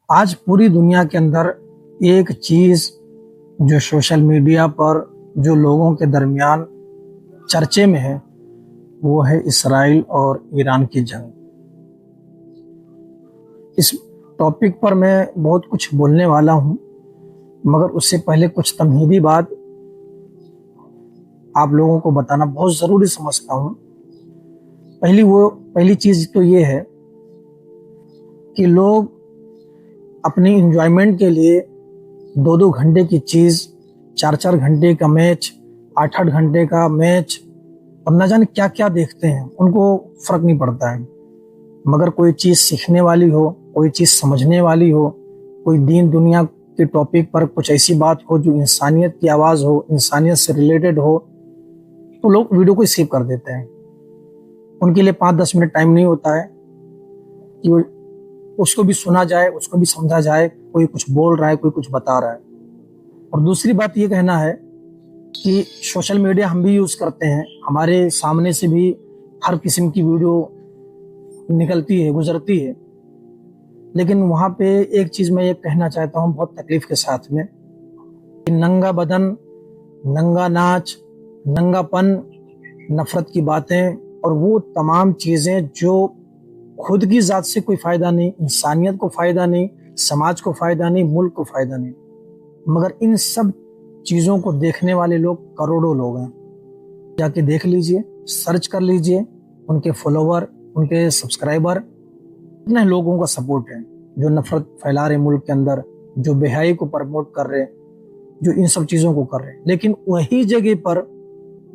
आज पूरी दुनिया के अंदर एक चीज जो सोशल मीडिया पर जो लोगों के दरमियान चर्चे में है वो है इसराइल और ईरान की जंग। इस टॉपिक पर मैं बहुत कुछ बोलने वाला हूं, मगर उससे पहले कुछ तमहीदी बात आप लोगों को बताना बहुत ज़रूरी समझता हूं। पहली चीज़ तो ये है कि लोग अपनी इंजॉयमेंट के लिए 2-2 घंटे की चीज़, 4-4 घंटे का मैच, 8-8 घंटे का मैच और न जाने क्या क्या देखते हैं। उनको फ़र्क नहीं पड़ता है। मगर कोई चीज़ सीखने वाली हो, कोई चीज़ समझने वाली हो, कोई दीन दुनिया के टॉपिक पर कुछ ऐसी बात हो जो इंसानियत की आवाज़ हो, इंसानियत से रिलेटेड हो, तो लोग वीडियो को स्किप कर देते हैं। उनके लिए 5-10 मिनट टाइम नहीं होता है कि वो उसको भी सुना जाए, उसको भी समझा जाए, कोई कुछ बोल रहा है, कोई कुछ बता रहा है। और दूसरी बात ये कहना है कि सोशल मीडिया हम भी यूज़ करते हैं, हमारे सामने से भी हर किस्म की वीडियो निकलती है, गुजरती है। लेकिन वहाँ पे एक चीज़ मैं ये कहना चाहता हूँ बहुत तकलीफ के साथ में कि नंगा बदन, नंगा नाच, नंगापन, नफरत की बातें और वो तमाम चीज़ें जो खुद की ज़ात से कोई फ़ायदा नहीं, इंसानियत को फ़ायदा नहीं, समाज को फ़ायदा नहीं, मुल्क को फ़ायदा नहीं, मगर इन सब चीज़ों को देखने वाले लोग करोड़ों लोग हैं। जाके देख लीजिए, सर्च कर लीजिए, उनके फॉलोवर, उनके सब्सक्राइबर, इतने लोगों का सपोर्ट है जो नफरत फैला रहे मुल्क के अंदर, जो बेहयाई को प्रमोट कर रहे, जो इन सब चीज़ों को कर रहे। लेकिन वही जगह पर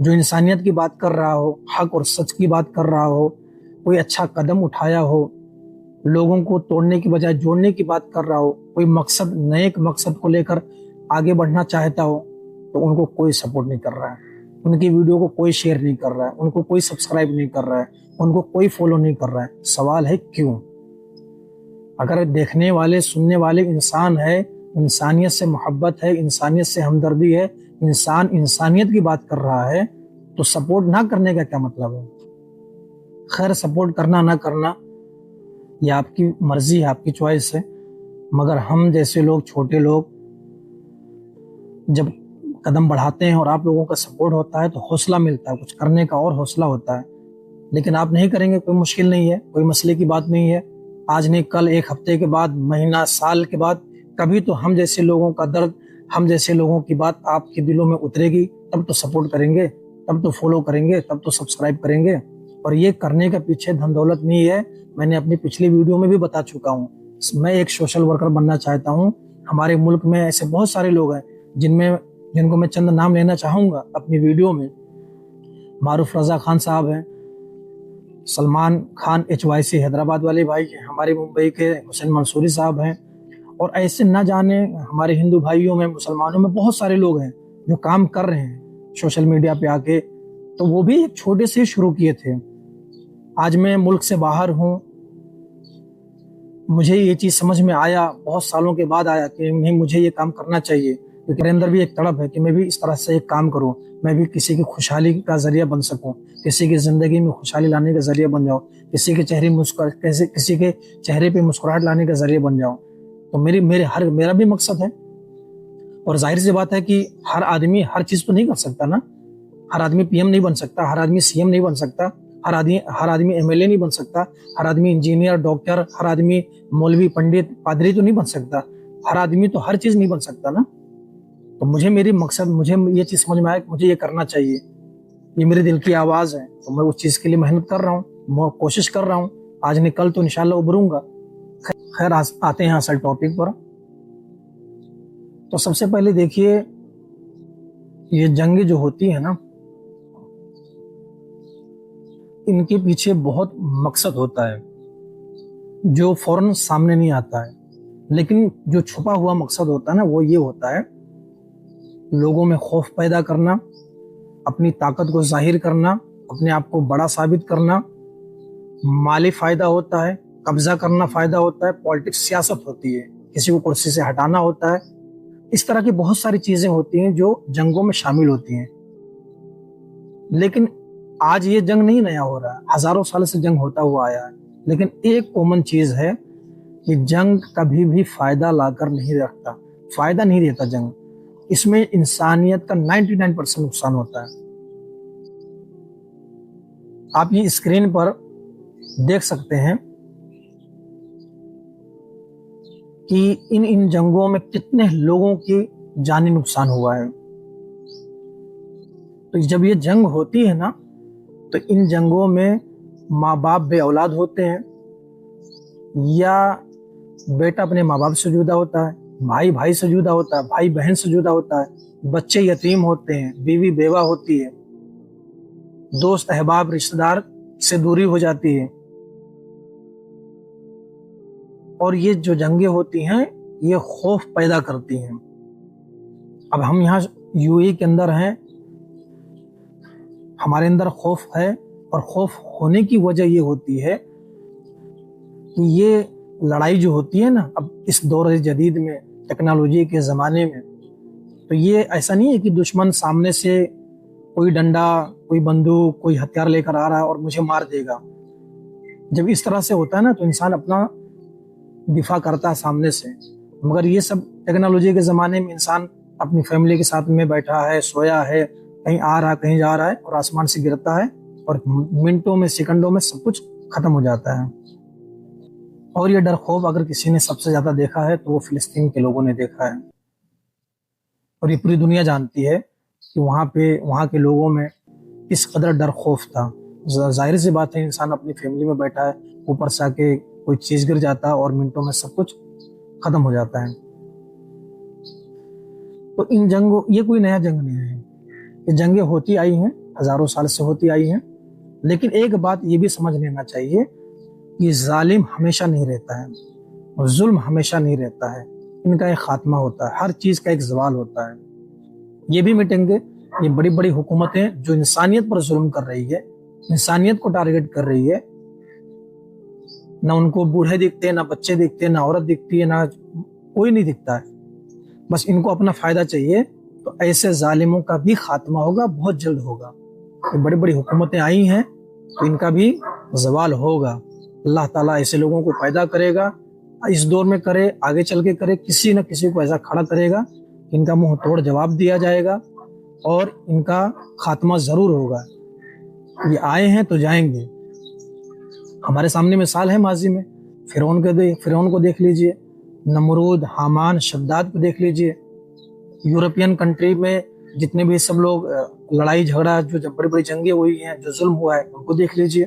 जो इंसानियत की बात कर रहा हो, हक और सच की बात कर रहा हो, कोई अच्छा कदम उठाया हो, लोगों को तोड़ने की बजाय जोड़ने की बात कर रहा हो, कोई मकसद, नए मकसद को लेकर आगे बढ़ना चाहता हो, तो उनको कोई सपोर्ट नहीं कर रहा है, उनकी वीडियो को कोई शेयर नहीं कर रहा है, उनको कोई सब्सक्राइब नहीं कर रहा है, उनको कोई फॉलो नहीं कर रहा है। सवाल है क्यों? अगर देखने वाले, सुनने वाले इंसान है, इंसानियत से मोहब्बत है, इंसानियत से हमदर्दी है, इंसान इंसानियत की बात कर रहा है, तो सपोर्ट ना करने का क्या मतलब है? खैर, सपोर्ट करना ना करना ये आपकी मर्जी है, आपकी चॉइस है, मगर हम जैसे लोग, छोटे लोग जब कदम बढ़ाते हैं और आप लोगों का सपोर्ट होता है तो हौसला मिलता है, कुछ करने का और हौसला होता है। लेकिन आप नहीं करेंगे, कोई मुश्किल नहीं है, कोई मसले की बात नहीं है। आज नहीं कल, एक हफ्ते के बाद, महीना, साल के बाद कभी तो हम जैसे लोगों का दर्द, हम जैसे लोगों की बात आपके दिलों में उतरेगी, तब तो सपोर्ट करेंगे, तब तो फॉलो करेंगे, तब तो सब्सक्राइब करेंगे। और ये करने के पीछे धन दौलत नहीं है। मैंने अपनी पिछली वीडियो में भी बता चुका हूँ, मैं एक सोशल वर्कर बनना चाहता हूँ। हमारे मुल्क में ऐसे बहुत सारे लोग हैं जिनको मैं चंद नाम लेना चाहूँगा अपनी वीडियो में। मारूफ रजा खान साहब हैं, सलमान खान HYC हैदराबाद वाले भाई हैं, हमारे मुंबई के हुसैन मंसूरी साहब हैं, और ऐसे न जाने हमारे हिंदू भाइयों में, मुसलमानों में बहुत सारे लोग हैं जो काम कर रहे हैं सोशल मीडिया पे आके। तो वो भी एक छोटे से शुरू किए थे। आज मैं मुल्क से बाहर हूँ, मुझे ये चीज़ समझ में आया, बहुत सालों के बाद आया कि नहीं, मुझे ये काम करना चाहिए, क्योंकि मेरे अंदर भी एक तड़प है कि मैं भी इस तरह से एक काम करूँ, मैं भी किसी की खुशहाली का जरिया बन सकूं, किसी की ज़िंदगी में खुशहाली लाने का जरिया बन जाऊं, किसी के चेहरे पे मुस्कुराहट लाने का जरिया बन जाऊं। तो मेरा भी मकसद है। और जाहिर सी बात है कि हर आदमी हर चीज़ तो नहीं कर सकता ना। हर आदमी PM नहीं बन सकता, हर आदमी CM नहीं बन सकता, हर आदमी MLA नहीं बन सकता, हर आदमी इंजीनियर, डॉक्टर, हर आदमी मौलवी, पंडित, पादरी तो नहीं बन सकता। हर आदमी तो हर चीज़ नहीं बन सकता ना। तो मुझे ये चीज़ समझ में आया कि मुझे ये करना चाहिए, ये मेरे दिल की आवाज़ है, तो मैं उस चीज़ के लिए मेहनत कर रहा हूँ, कोशिश कर रहा हूँ। आज नहीं कल तो इंशाल्लाह उभरूंगा। खैर, आते हैं असल टॉपिक पर। तो सबसे पहले देखिए, ये जंग जो होती है ना, इनके पीछे बहुत मकसद होता है जो फौरन सामने नहीं आता है। लेकिन जो छुपा हुआ मकसद होता है ना, वो ये होता है लोगों में खौफ पैदा करना, अपनी ताकत को जाहिर करना, अपने आप को बड़ा साबित करना। माली फायदा होता है, कब्जा करना फायदा होता है, पॉलिटिक्स, सियासत होती है, किसी को कुर्सी से हटाना होता है। इस तरह की बहुत सारी चीजें होती हैं जो जंगों में शामिल होती हैं। लेकिन आज ये जंग नहीं नया हो रहा है, हजारों साल से जंग होता हुआ आया है। लेकिन एक कॉमन चीज है कि जंग कभी भी फायदा लाकर नहीं रखता, फायदा नहीं देता जंग। इसमें इंसानियत का 99% नुकसान होता है। आप ये स्क्रीन पर देख सकते हैं कि इन जंगों में कितने लोगों की जानी नुकसान हुआ है। तो जब ये जंग होती है ना, तो इन जंगों में माँ बाप बे औलाद होते हैं, या बेटा अपने माँ बाप से जुदा होता है, भाई भाई से जुदा होता है, भाई बहन से जुदा होता है, बच्चे यतीम होते हैं, बीवी बेवा होती है, दोस्त अहबाब रिश्तेदार से दूरी हो जाती है। और ये जो जंगें होती हैं ये खौफ पैदा करती हैं। अब हम यहाँ यूएई के अंदर हैं, हमारे अंदर खौफ है, और खौफ होने की वजह ये होती है कि ये लड़ाई जो होती है ना, अब इस दौर जदीद में, टेक्नोलॉजी के ज़माने में, तो ये ऐसा नहीं है कि दुश्मन सामने से कोई डंडा, कोई बंदूक, कोई हथियार लेकर आ रहा है और मुझे मार देगा। जब इस तरह से होता है ना, तो इंसान अपना दिफा करता है सामने से। मगर ये सब टेक्नोलॉजी के ज़माने में इंसान अपनी फैमिली के साथ में बैठा है, सोया है, कहीं आ रहा है, कहीं जा रहा है, और आसमान से गिरता है और मिनटों में, सेकंडों में सब कुछ खत्म हो जाता है। और ये डर खौफ अगर किसी ने सबसे ज़्यादा देखा है तो वो फिलिस्तीन के लोगों ने देखा है। और ये पूरी दुनिया जानती है कि वहाँ के लोगों में किस कदर डर खौफ था। जाहिर सी बात है, इंसान अपनी फैमिली में बैठा है, ऊपर से आके कोई चीज़ गिर जाता है और मिनटों में सब कुछ खत्म हो जाता है। तो इन जंगों, ये कोई नया जंग नहीं है, ये जंगें होती आई हैं, हजारों साल से होती आई हैं। लेकिन एक बात ये भी समझ लेना चाहिए कि जालिम हमेशा नहीं रहता है और जुल्म हमेशा नहीं रहता है। इनका एक खात्मा होता है, हर चीज़ का एक जवाल होता है। ये भी मिटेंगे। ये बड़ी बड़ी हुकूमतें जो इंसानियत पर जुल्म कर रही है, इंसानियत को टारगेट कर रही है, ना उनको बूढ़े दिखते, ना बच्चे दिखते, ना औरत दिखती है, ना कोई नहीं दिखता है, बस इनको अपना फायदा चाहिए। तो ऐसे जालिमों का भी खात्मा होगा, बहुत जल्द होगा। ये बड़ी बड़ी हुकूमतें आई हैं तो इनका भी जवाल होगा। अल्लाह ताला ऐसे लोगों को पैदा करेगा, इस दौर में करे, आगे चल के करे, किसी न किसी को ऐसा खड़ा करेगा, इनका मुंह तोड़ जवाब दिया जाएगा और इनका खात्मा जरूर होगा। ये आए हैं तो जाएंगे। हमारे सामने मिसाल है माजी में, फिरौन को देख लीजिए, नमरूद, हामान, शद्दाद को देख लीजिए। यूरोपियन कंट्री में जितने भी सब लोग लड़ाई झगड़ा, जो बड़ी बड़ी जंगें हुई हैं, जो जुल्म हुआ है, उनको देख लीजिए।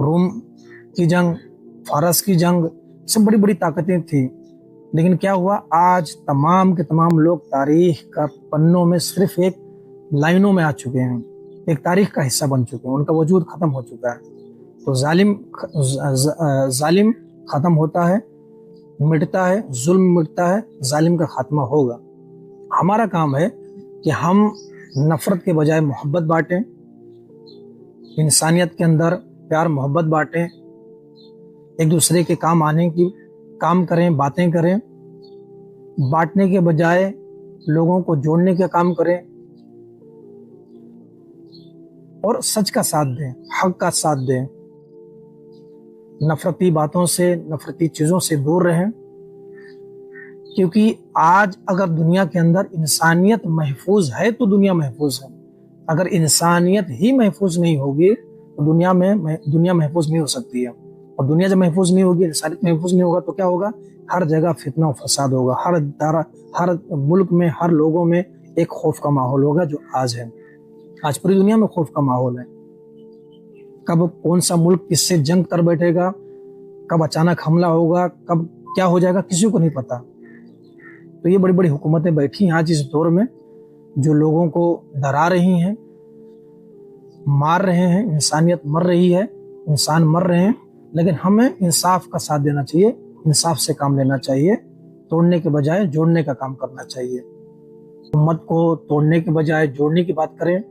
रोम की जंग, फारस की जंग, सब बड़ी बड़ी ताकतें थी। लेकिन क्या हुआ, आज तमाम के तमाम लोग तारीख का पन्नों में सिर्फ एक लाइनों में आ चुके हैं, एक तारीख का हिस्सा बन चुके हैं, उनका वजूद खत्म हो चुका है। तो जालिम खत्म होता है, मिटता है, जुल्म मिटता है, जालिम का खात्मा होगा। हमारा काम है कि हम नफरत के बजाय मोहब्बत बांटें, इंसानियत के अंदर प्यार मोहब्बत बांटें, एक दूसरे के काम आने की काम करें, बातें करें, बांटने के बजाय लोगों को जोड़ने का काम करें, और सच का साथ दें, हक का साथ दें। नफरती बातों से, नफरती चीजों से दूर रहें, क्योंकि आज अगर दुनिया के अंदर इंसानियत महफूज है तो दुनिया महफूज है। अगर इंसानियत ही महफूज नहीं होगी तो दुनिया महफूज नहीं हो सकती है। और दुनिया जब महफूज नहीं होगी, इंसानियत महफूज नहीं होगा, तो क्या होगा, हर जगह फितना और फसाद होगा, हर मुल्क में, हर लोगों में एक खौफ का माहौल होगा, जो आज है। आज पूरी दुनिया में खौफ का माहौल है। कब कौन सा मुल्क किससे जंग कर बैठेगा, कब अचानक हमला होगा, कब क्या हो जाएगा, किसी को नहीं पता। तो ये बड़ी बड़ी हुकूमतें बैठी हैं आज इस दौर में, जो लोगों को डरा रही हैं, मार रहे हैं, इंसानियत मर रही है, इंसान मर रहे हैं। लेकिन हमें इंसाफ का साथ देना चाहिए, इंसाफ से काम लेना चाहिए, तोड़ने के बजाय जोड़ने का काम करना चाहिए। उम्मत को तोड़ने के बजाय जोड़ने की बात करें,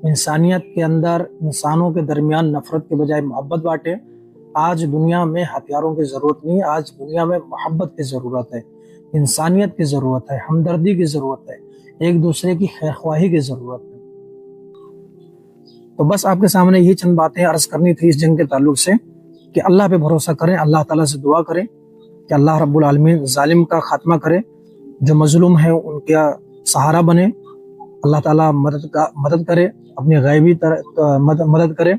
इंसानियत के अंदर, इंसानों के दरमियान नफरत के बजाय मोहब्बत बांटें। आज दुनिया में हथियारों की जरूरत नहीं है, आज दुनिया में मोहब्बत की जरूरत है, इंसानियत की जरूरत है, हमदर्दी की जरूरत है, एक दूसरे की खैरख्वाही की जरूरत है। तो बस आपके सामने यही चंद बातें अर्ज करनी थी इस जंग के ताल्लुक से, कि अल्लाह पे भरोसा करें, अल्लाह ताला से दुआ करें कि अल्लाह रब्बुल आलमीन जालिम का खात्मा करे, जो मजलूम है उनका सहारा बने, अल्लाह ताला मदद करे, अपनी गैबी मदद करे।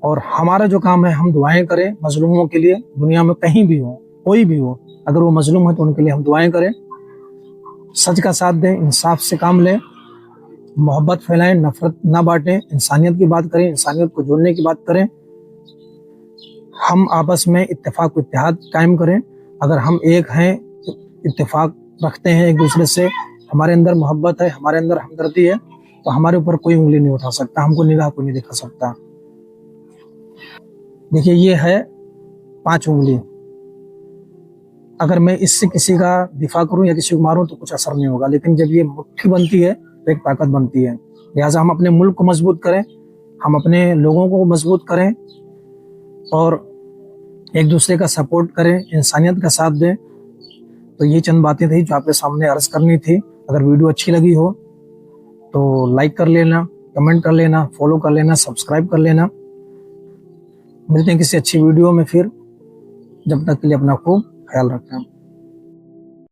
और हमारा जो काम है हम दुआएं करें मजलूमों के लिए, दुनिया में कहीं भी हो, कोई भी हो, अगर वो मजलूम है तो उनके लिए हम दुआएं करें, सच का साथ दें, इंसाफ से काम लें, मोहब्बत फैलाएं, नफरत ना बांटें, इंसानियत की बात करें, इंसानियत को जोड़ने की बात करें। हम आपस में इत्तेफाक इत्तेहाद कायम करें। अगर हम एक हैं, इत्तेफाक रखते हैं एक दूसरे से, हमारे अंदर मोहब्बत है, हमारे अंदर हमदर्दी है, तो हमारे ऊपर कोई उंगली नहीं उठा सकता, हमको निगाह को नहीं दिखा सकता। देखिए ये है 5 उंगली। अगर मैं इससे किसी का दिफा करूं या किसी को मारूं तो कुछ असर नहीं होगा, लेकिन जब ये मुट्ठी बनती है तो एक ताकत बनती है। लिहाजा हम अपने मुल्क को मजबूत करें, हम अपने लोगों को मजबूत करें और एक दूसरे का सपोर्ट करें, इंसानियत का साथ दें। तो ये चंद बातें थी जो आपके सामने अर्ज करनी थी। अगर वीडियो अच्छी लगी हो तो लाइक कर लेना, कमेंट कर लेना, फॉलो कर लेना, सब्सक्राइब कर लेना। मिलते हैं किसी अच्छी वीडियो में फिर, जब तक के लिए अपना खूब ख्याल रखें।